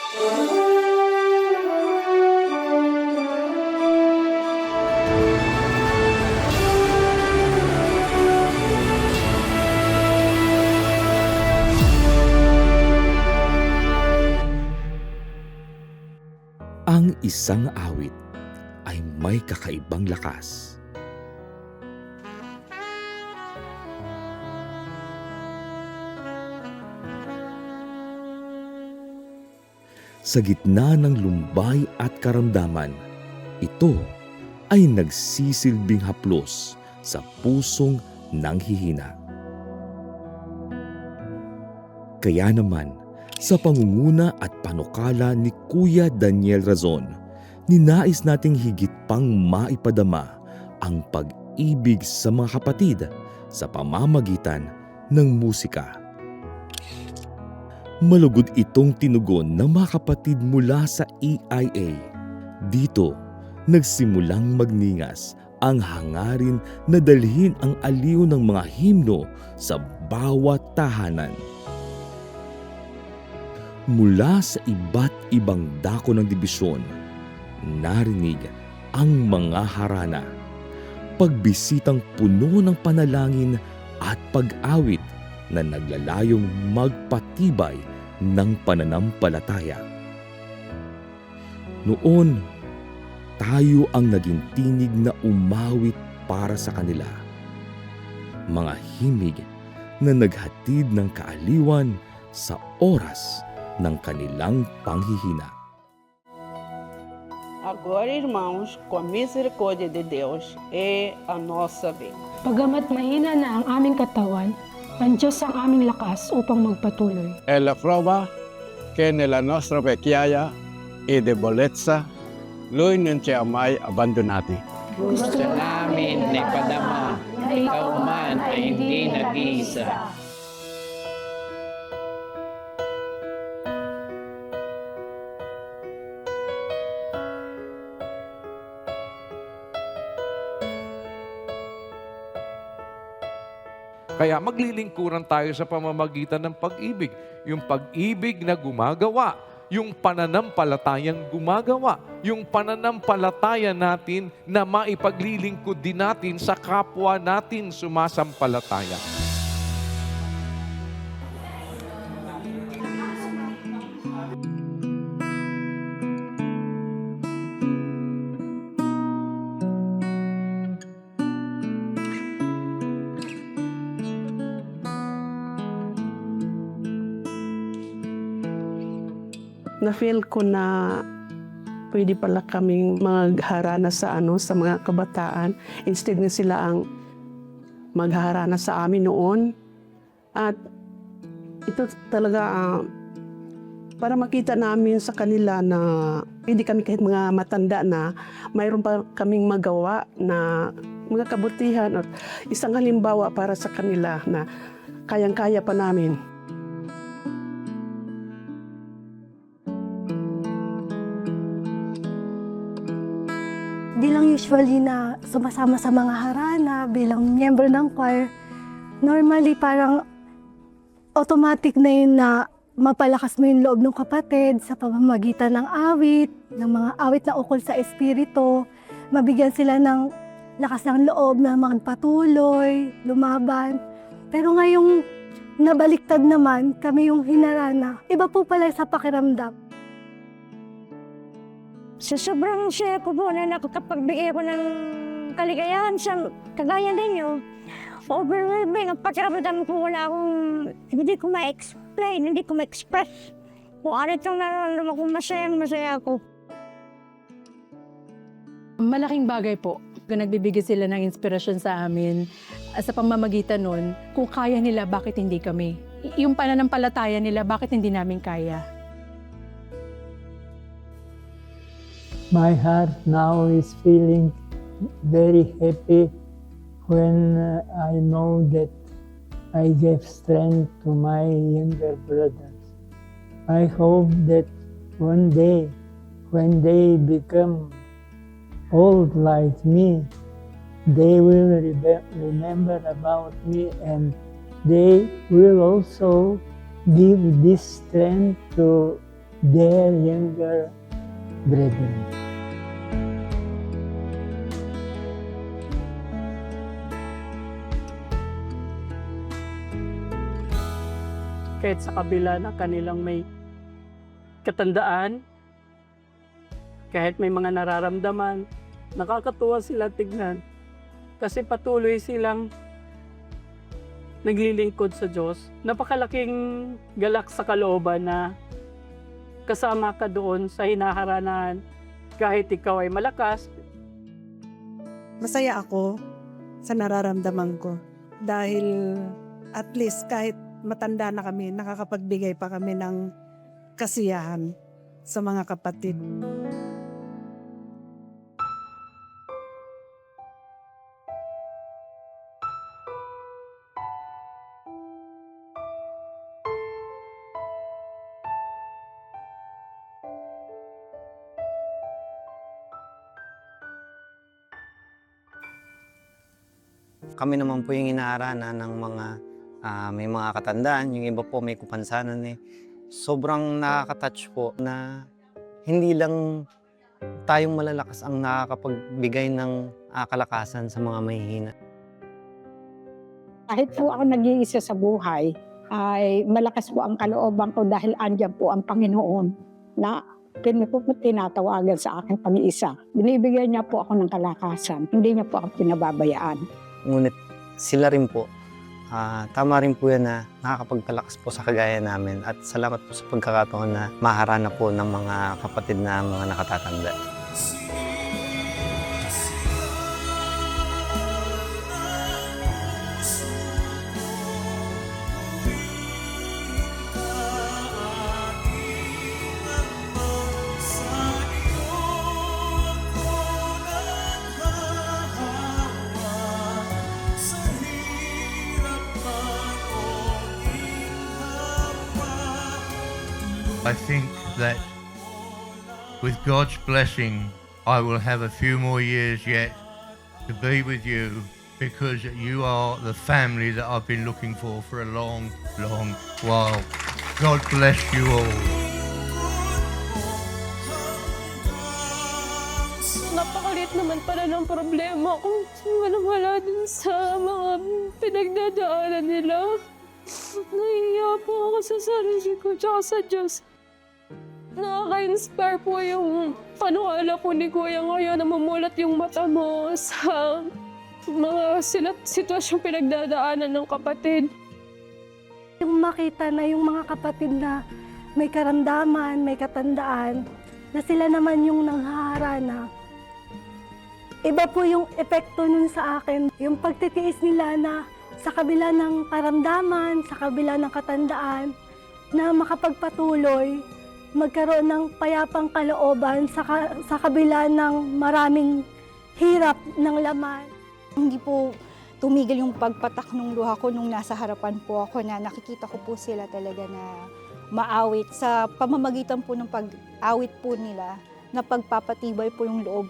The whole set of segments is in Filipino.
Ang isang awit ay may kakaibang lakas. Sa gitna ng lumbay at karamdaman, ito ay nagsisilbing haplos sa pusong nanghihina. Kaya naman, sa pangunguna at panukala ni Kuya Daniel Razon, ninais nating higit pang maipadama ang pag-ibig sa mga kapatid sa pamamagitan ng musika. Malugod itong tinugon ng mga kapatid mula sa EIA. Dito, nagsimulang magningas ang hangarin na dalhin ang aliw ng mga himno sa bawat tahanan. Mula sa iba't ibang dako ng dibisyon, narinig ang mga harana, pagbisitang puno ng panalangin at pag-awit na naglalayong magpatibay ng pananampalataya. Noon, tayo ang naging tinig na umawit para sa kanila. Mga himig na naghatid ng kaaliwan sa oras ng kanilang panghihina. Agora, irmãos, com a misericórdia de Deus, é a nossa vez. Pagamat mahina na ang aming katawan, ang Diyos ang aming lakas upang magpatuloy. È la prova che nella nostra vecchiaia e debolezza Lui non ci ha mai abbandonati. Gusto namin na ipadama na ikaw man ay hindi nag-iisa. Kaya maglilingkuran tayo sa pamamagitan ng pag-ibig. Yung pag-ibig na gumagawa, yung pananampalatayang gumagawa, yung pananampalataya natin na maipaglilingkod din natin sa kapwa natin sumasampalataya. Na-feel ko na pwede pala kaming magharana sa sa mga kabataan. Instead na sila ang magharana sa amin noon. At ito talaga para makita namin sa kanila na pwede kami kahit mga matanda na mayroon pa kaming magawa na mga kabutihan at isang halimbawa para sa kanila na kayang-kaya pa namin. Bilang usually na sumasama sa mga harana, bilang miyembro ng choir, normally parang automatic na yun na mapalakas mo yung loob ng kapatid sa pamamagitan ng awit, ng mga awit na ukol sa espiritu, mabigyan sila ng lakas ng loob na magpatuloy, lumaban. Pero ngayong nabaliktad naman, kami yung hinarana, iba po pala sa pakiramdam. Sa sobrang saya ko po na nakakapagbigay ko ng kaligayahan sa kagaya ninyo, overwhelming ang pakiramdam ko, hindi ko ma-explain, hindi ko ma-express kung ano itong nararamdaman ko, masaya ako. Malaking bagay po na nagbibigay sila ng inspirasyon sa amin sa pamamagitan nun, kung kaya nila, bakit hindi kami? Yung pananampalataya nila, bakit hindi namin kaya? My heart now is feeling very happy when I know that I gave strength to my younger brothers. I hope that one day, when they become old like me, they will remember about me and they will also give this strength to their younger brethren. Kahit sa kabila na kanilang may katandaan, kahit may mga nararamdaman, nakakatuwa sila tignan. Kasi patuloy silang naglilingkod sa Diyos. Napakalaking galak sa kalooban na kasama ka doon sa hinaharanahan. Kahit ikaw ay malakas, Masaya ako sa nararamdaman ko dahil at least kahit matanda na kami, nakakapagbigay pa kami ng kasiyahan sa mga kapatid. Kami naman po yung inaaranan ng mga may mga katandaan, yung iba po may kupansanan eh. Sobrang nakaka-touch po na hindi lang tayong malalakas ang nakakapagbigay ng kalakasan sa mga mahihina. Kahit po ako nag-iisa sa buhay, ay malakas po ang kalooban ko dahil andyan po ang Panginoon na tinatawagan sa aking pag-iisa. Binibigyan niya po ako ng kalakasan, hindi niya po ako pinababayaan. Ngunit sila rin po, tama rin po yan na nakakapagpalakas po sa kagaya namin at salamat po sa pagkakataon na maharana po ng mga kapatid na mga nakatatanda. I think that with God's blessing, I will have a few more years yet to be with you because you are the family that I've been looking for a long, long while. God bless you all. Napakaliit naman pala ng problema kung wala din sa mga pinagdadaanan nila. Nahihiya po ako sa sarili ko tsaka sa Diyos. Nakaka-inspire po yung panukala po ni Kuya ngayon na mamumulat yung mata mo sa mga sitwasyong pinagdadaanan ng kapatid. Yung makita na yung mga kapatid na may karamdaman, may katandaan, na sila naman yung nanghaharana. Iba po yung epekto nun sa akin. Yung pagtitiis nila na sa kabila ng karamdaman, sa kabila ng katandaan, na makapagpatuloy, magkaroon ng payapang kalooban sa kabila ng maraming hirap ng laman. Hindi po tumigil yung pagpatak ng luha ko nung nasa harapan po ako na nakikita ko po sila talaga na maawit. Sa pamamagitan po ng pag-awit po nila, na pagpapatibay po yung loob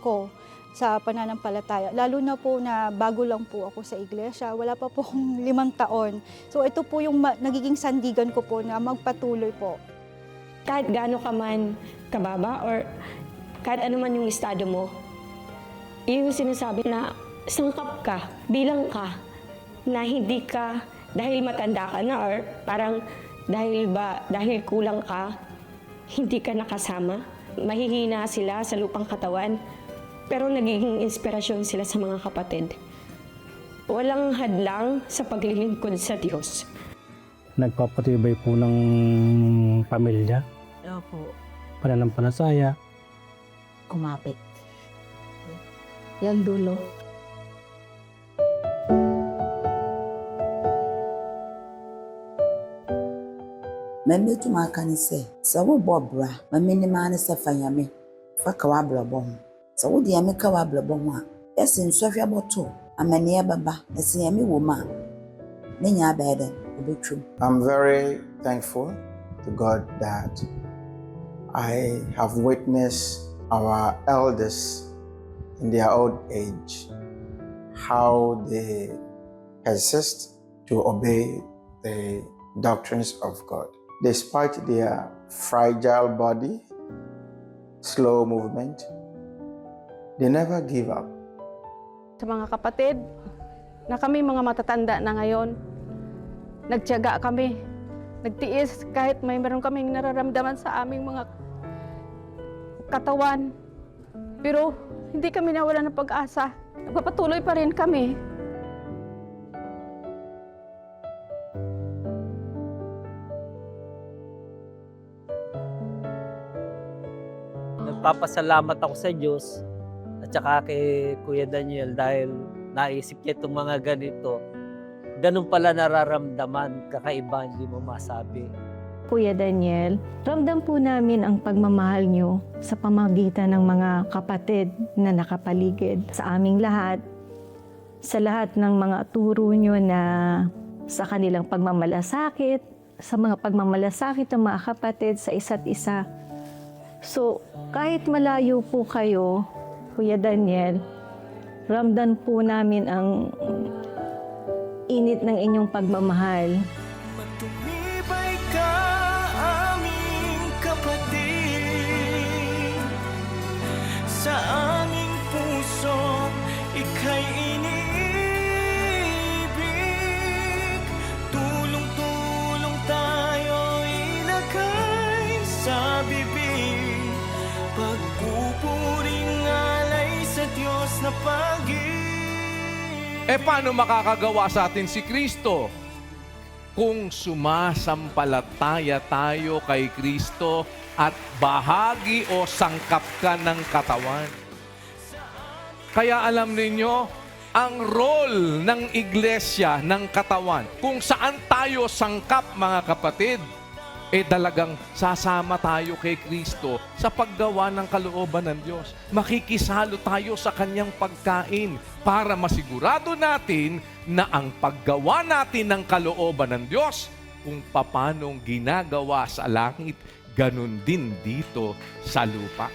ko sa pananampalataya. Lalo na po na bago lang po ako sa iglesia, wala pa po akong 5 taon. So ito po yung nagiging sandigan ko po na magpatuloy po. Kahit gaano ka man kababa or kahit ano man yung estado mo, yung sinasabi na sangkap ka, bilang ka, na hindi ka dahil matanda ka na or parang dahil kulang ka, hindi ka nakasama. Mahihina sila sa lupang katawan, pero nagiging inspirasyon sila sa mga kapatid. Walang hadlang sa paglilingkod sa Diyos. Nagpapatibay po ng pamilya, Opo. pananampalataya. Kumapit. Yan dulo. Mɛmɛ tuma aka ne sɛ wobɔ bra ma menima ne sɛ fa nyame fa ka w'abrabɔ ho sɛ wode nyame ka w'abrabɔ ho a ɛsɛ nsɔhwɛ bɔto amanneɛ bɛba ɛsɛ nyame wɔ mu a ne nya bɛyɛ dɛ obɛtwam. I'm very thankful to God that I have witnessed our elders in their old age how they persist to obey the doctrines of God. despite their fragile body, slow movement, they never give up. Sa mga kapatid na kami mga matatanda na ngayon, nagtiyaga kami, nagtiis kahit may meron kaming nararamdaman sa aming mga katawan. Pero hindi kami nawala ng pag-asa. Nagpapatuloy pa rin kami. Nagpapasalamat ako sa Diyos at saka kay Kuya Daniel dahil naisip niya itong mga ganito. Ganun pala nararamdaman, kakaiba, hindi mo masabi. Kuya Daniel, ramdam po namin ang pagmamahal nyo sa pamagitan ng mga kapatid na nakapaligid sa aming lahat. Sa lahat ng mga turo nyo na sa kanilang pagmamalasakit, sa mga pagmamalasakit ng mga kapatid sa isa't isa. So, kahit malayo po kayo, Kuya Daniel, ramdam po namin ang init ng inyong pagmamahal. Tumibay ka, aming kapatid. Sa aming puso, ika'y iniibig. Tulong-tulong tayo ilagay sa bibig. Pagpupuring alay sa Diyos na pag-ibig. Paano makakagawa sa atin si Kristo? Kung sumasampalataya tayo kay Kristo at bahagi o sangkap ka ng katawan. Kaya alam ninyo, ang role ng iglesia, ng katawan, kung saan tayo sangkap mga kapatid, talagang sasama tayo kay Kristo sa paggawa ng kalooban ng Diyos. Makikisalo tayo sa kanyang pagkain para masigurado natin na ang paggawa natin ng kalooban ng Diyos, kung papanong ginagawa sa langit, ganun din dito sa lupa.